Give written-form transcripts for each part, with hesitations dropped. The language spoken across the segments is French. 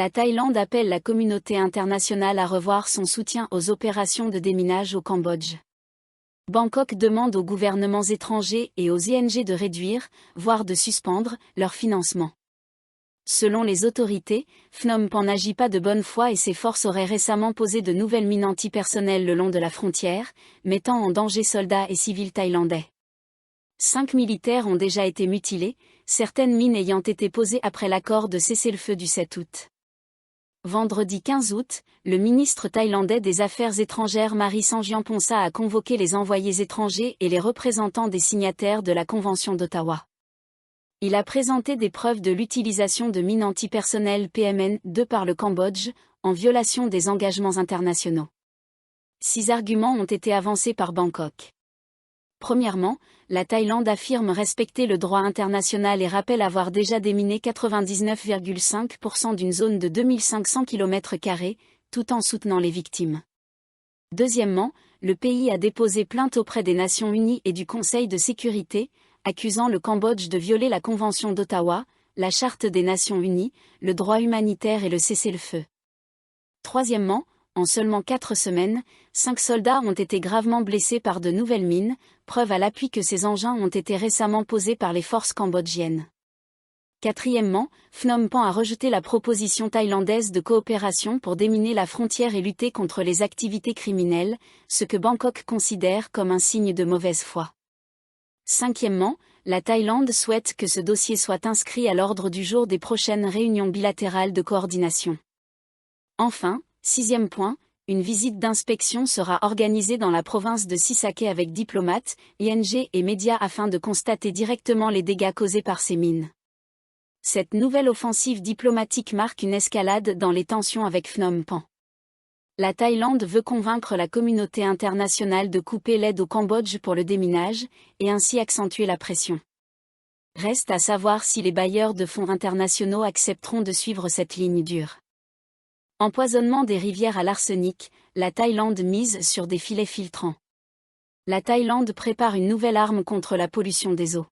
La Thaïlande appelle la communauté internationale à revoir son soutien aux opérations de déminage au Cambodge. Bangkok demande aux gouvernements étrangers et aux ONG de réduire, voire de suspendre, leur financement. Selon les autorités, Phnom Penh n'agit pas de bonne foi et ses forces auraient récemment posé de nouvelles mines antipersonnelles le long de la frontière, mettant en danger soldats et civils thaïlandais. 5 militaires ont déjà été mutilés, certaines mines ayant été posées après l'accord de cessez-le-feu du 7 août. Vendredi 15 août, le ministre thaïlandais des Affaires étrangères Marie Sangiampongsa a convoqué les envoyés étrangers et les représentants des signataires de la Convention d'Ottawa. Il a présenté des preuves de l'utilisation de mines antipersonnelles PMN-2 par le Cambodge, en violation des engagements internationaux. 6 arguments ont été avancés par Bangkok. Premièrement, la Thaïlande affirme respecter le droit international et rappelle avoir déjà déminé 99,5% d'une zone de 2500 km², tout en soutenant les victimes. Deuxièmement, le pays a déposé plainte auprès des Nations Unies et du Conseil de sécurité, accusant le Cambodge de violer la Convention d'Ottawa, la Charte des Nations Unies, le droit humanitaire et le cessez-le-feu. Troisièmement, en seulement 4 semaines, 5 soldats ont été gravement blessés par de nouvelles mines, preuve à l'appui que ces engins ont été récemment posés par les forces cambodgiennes. Quatrièmement, Phnom Penh a rejeté la proposition thaïlandaise de coopération pour déminer la frontière et lutter contre les activités criminelles, ce que Bangkok considère comme un signe de mauvaise foi. Cinquièmement, la Thaïlande souhaite que ce dossier soit inscrit à l'ordre du jour des prochaines réunions bilatérales de coordination. Enfin, 6e point, une visite d'inspection sera organisée dans la province de Sisake avec diplomates, ONG et médias afin de constater directement les dégâts causés par ces mines. Cette nouvelle offensive diplomatique marque une escalade dans les tensions avec Phnom Penh. La Thaïlande veut convaincre la communauté internationale de couper l'aide au Cambodge pour le déminage, et ainsi accentuer la pression. Reste à savoir si les bailleurs de fonds internationaux accepteront de suivre cette ligne dure. Empoisonnement des rivières à l'arsenic, la Thaïlande mise sur des filets filtrants. La Thaïlande prépare une nouvelle arme contre la pollution des eaux.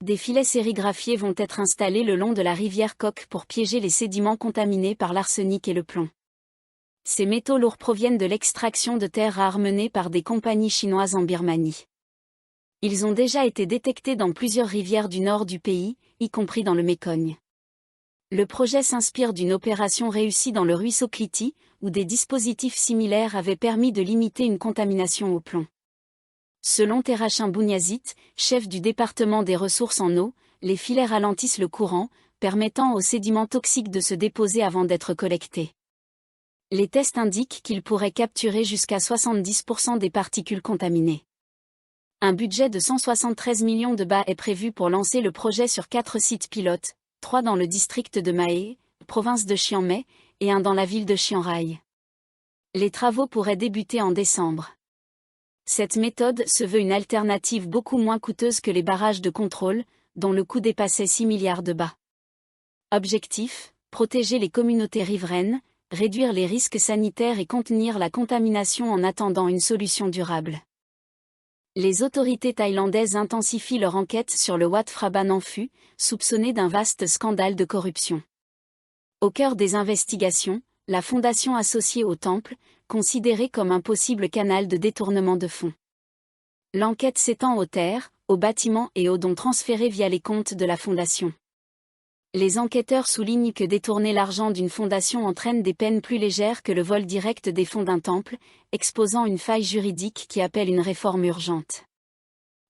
Des filets sérigraphiés vont être installés le long de la rivière Kok pour piéger les sédiments contaminés par l'arsenic et le plomb. Ces métaux lourds proviennent de l'extraction de terres rares menée par des compagnies chinoises en Birmanie. Ils ont déjà été détectés dans plusieurs rivières du nord du pays, y compris dans le Mékong. Le projet s'inspire d'une opération réussie dans le ruisseau Kliti, où des dispositifs similaires avaient permis de limiter une contamination au plomb. Selon Terachin Bougnazit, chef du département des ressources en eau, les filets ralentissent le courant, permettant aux sédiments toxiques de se déposer avant d'être collectés. Les tests indiquent qu'ils pourraient capturer jusqu'à 70% des particules contaminées. Un budget de 173 millions de baht est prévu pour lancer le projet sur 4 sites pilotes, 3 dans le district de Mae, province de Chiang Mai, et 1 dans la ville de Chiang Rai. Les travaux pourraient débuter en décembre. Cette méthode se veut une alternative beaucoup moins coûteuse que les barrages de contrôle, dont le coût dépassait 6 milliards de bahts. Objectif, protéger les communautés riveraines, réduire les risques sanitaires et contenir la contamination en attendant une solution durable. Les autorités thaïlandaises intensifient leur enquête sur le Wat Phra Ban Amphu, soupçonné d'un vaste scandale de corruption. Au cœur des investigations, la fondation associée au temple, considérée comme un possible canal de détournement de fonds. L'enquête s'étend aux terres, aux bâtiments et aux dons transférés via les comptes de la fondation. Les enquêteurs soulignent que détourner l'argent d'une fondation entraîne des peines plus légères que le vol direct des fonds d'un temple, exposant une faille juridique qui appelle une réforme urgente.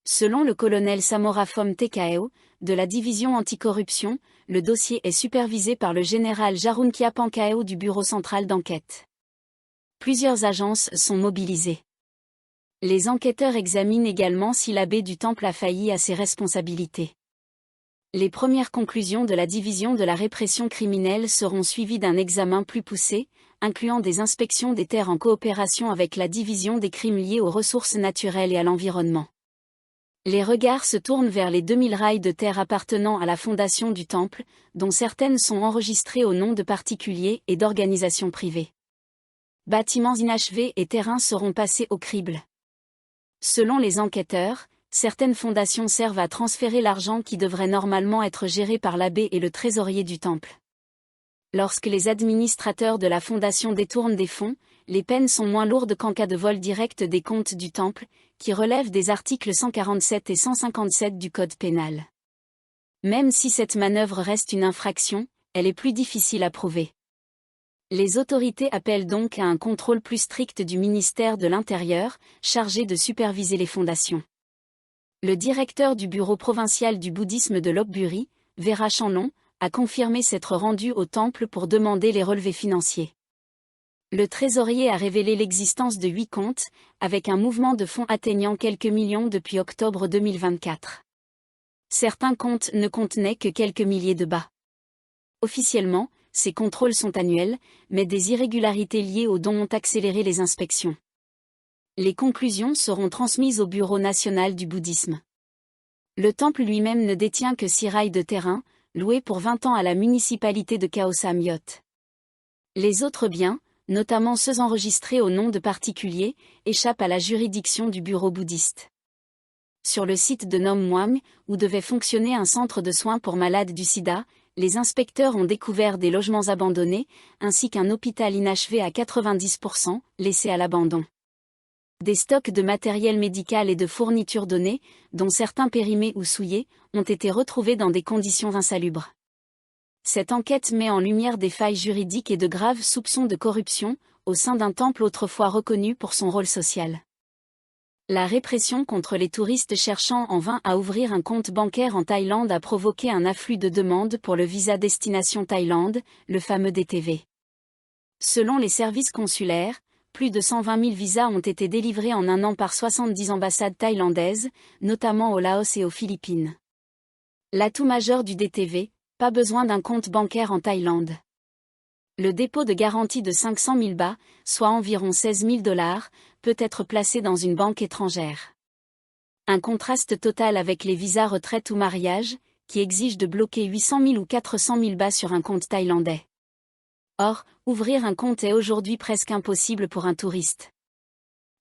Selon le colonel Samorafom Tekao, de la division anticorruption, le dossier est supervisé par le général Jarunkia Pankao du bureau central d'enquête. Plusieurs agences sont mobilisées. Les enquêteurs examinent également si l'abbé du temple a failli à ses responsabilités. Les premières conclusions de la division de la répression criminelle seront suivies d'un examen plus poussé, incluant des inspections des terres en coopération avec la division des crimes liés aux ressources naturelles et à l'environnement. Les regards se tournent vers les 2000 rails de terre appartenant à la fondation du temple, dont certaines sont enregistrées au nom de particuliers et d'organisations privées. Bâtiments inachevés et terrains seront passés au crible. Selon les enquêteurs, certaines fondations servent à transférer l'argent qui devrait normalement être géré par l'abbé et le trésorier du temple. Lorsque les administrateurs de la fondation détournent des fonds, les peines sont moins lourdes qu'en cas de vol direct des comptes du temple, qui relèvent des articles 147 et 157 du Code pénal. Même si cette manœuvre reste une infraction, elle est plus difficile à prouver. Les autorités appellent donc à un contrôle plus strict du ministère de l'Intérieur, chargé de superviser les fondations. Le directeur du bureau provincial du bouddhisme de Lopburi, Vera Chanlon, a confirmé s'être rendu au temple pour demander les relevés financiers. Le trésorier a révélé l'existence de 8 comptes, avec un mouvement de fonds atteignant quelques millions depuis octobre 2024. Certains comptes ne contenaient que quelques milliers de bas. Officiellement, ces contrôles sont annuels, mais des irrégularités liées aux dons ont accéléré les inspections. Les conclusions seront transmises au Bureau national du bouddhisme. Le temple lui-même ne détient que 6 rails de terrain, loués pour 20 ans à la municipalité de Khao Samyot. Les autres biens, notamment ceux enregistrés au nom de particuliers, échappent à la juridiction du bureau bouddhiste. Sur le site de Nom Muang, où devait fonctionner un centre de soins pour malades du sida, les inspecteurs ont découvert des logements abandonnés, ainsi qu'un hôpital inachevé à 90%, laissé à l'abandon. Des stocks de matériel médical et de fournitures données, dont certains périmés ou souillés, ont été retrouvés dans des conditions insalubres. Cette enquête met en lumière des failles juridiques et de graves soupçons de corruption, au sein d'un temple autrefois reconnu pour son rôle social. La répression contre les touristes cherchant en vain à ouvrir un compte bancaire en Thaïlande a provoqué un afflux de demandes pour le visa destination Thaïlande, le fameux DTV. Selon les services consulaires, plus de 120 000 visas ont été délivrés en un an par 70 ambassades thaïlandaises, notamment au Laos et aux Philippines. L'atout majeur du DTV, pas besoin d'un compte bancaire en Thaïlande. Le dépôt de garantie de 500 000 bahts, soit environ 16 000 $, peut être placé dans une banque étrangère. Un contraste total avec les visas retraite ou mariage, qui exigent de bloquer 800 000 ou 400 000 bahts sur un compte thaïlandais. Or, ouvrir un compte est aujourd'hui presque impossible pour un touriste.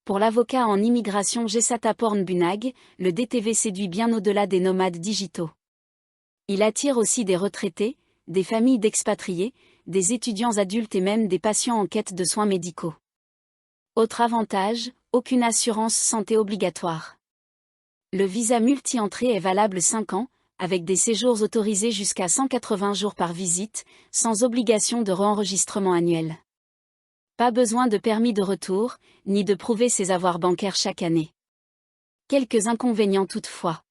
Pour l'avocat en immigration Jessataporn Bunag, le DTV séduit bien au-delà des nomades digitaux. Il attire aussi des retraités, des familles d'expatriés, des étudiants adultes et même des patients en quête de soins médicaux. Autre avantage, aucune assurance santé obligatoire. Le visa multi-entrée est valable 5 ans, avec des séjours autorisés jusqu'à 180 jours par visite, sans obligation de re-enregistrement annuel. Pas besoin de permis de retour, ni de prouver ses avoirs bancaires chaque année. Quelques inconvénients toutefois.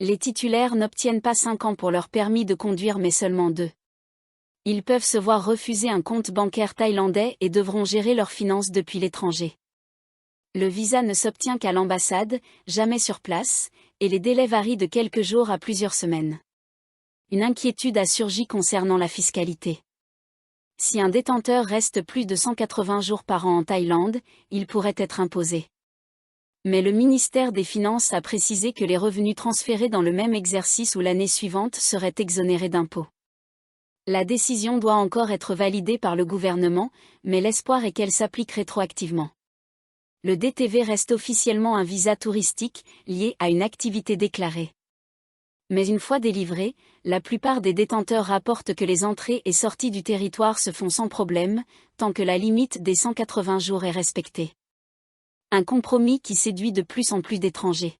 Les titulaires n'obtiennent pas 5 ans pour leur permis de conduire mais seulement 2. Ils peuvent se voir refuser un compte bancaire thaïlandais et devront gérer leurs finances depuis l'étranger. Le visa ne s'obtient qu'à l'ambassade, jamais sur place, et les délais varient de quelques jours à plusieurs semaines. Une inquiétude a surgi concernant la fiscalité. Si un détenteur reste plus de 180 jours par an en Thaïlande, il pourrait être imposé. Mais le ministère des Finances a précisé que les revenus transférés dans le même exercice ou l'année suivante seraient exonérés d'impôts. La décision doit encore être validée par le gouvernement, mais l'espoir est qu'elle s'applique rétroactivement. Le DTV reste officiellement un visa touristique, lié à une activité déclarée. Mais une fois délivré, la plupart des détenteurs rapportent que les entrées et sorties du territoire se font sans problème, tant que la limite des 180 jours est respectée. Un compromis qui séduit de plus en plus d'étrangers.